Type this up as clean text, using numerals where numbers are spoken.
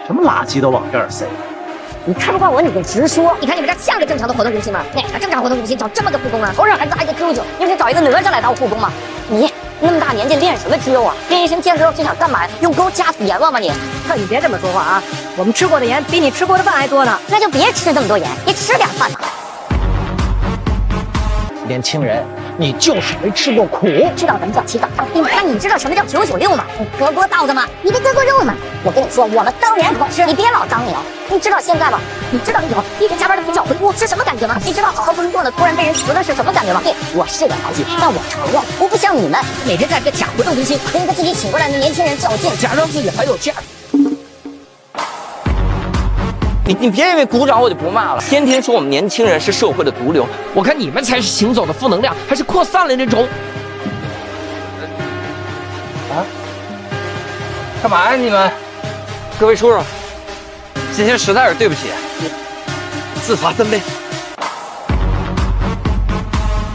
什么垃圾都往这儿塞。你看不惯我，你就直说。你看你们这像个正常的活动中心吗？哪个正常活动中心找这么个护工啊？头上还扎一个揪揪，你是找一个哪吒来当护工吗？你那么大年纪练什么肌肉啊？练一身腱子肉是想干嘛？用钩夹死阎王吗你？哼，你别这么说话啊！我们吃过的盐比你吃过的饭还多呢。那就别吃这么多盐，你吃点饭吧。年轻人，你就是没吃过苦。知道什么叫起早贪黑吗？那你知道什么叫996吗？你割过稻子吗？你没割过肉吗？我跟你说，我们当年可是，你别老张牛。你知道现在吗？你知道那种一直加班的不找回屋是什么感觉吗？你知道好好工作的突然被人辞了是什么感觉吗？对，我是个淘气，但我承认，我不像你们每天在这假活动中心跟一个自己请过来的年轻人较劲，假装自己很有价值。你别以为鼓掌我就不骂了，天天说我们年轻人是社会的毒瘤，我看你们才是行走的负能量，还是扩散了那种。啊？干嘛呀你们？各位叔叔，今天实在是对不起，自罚3杯。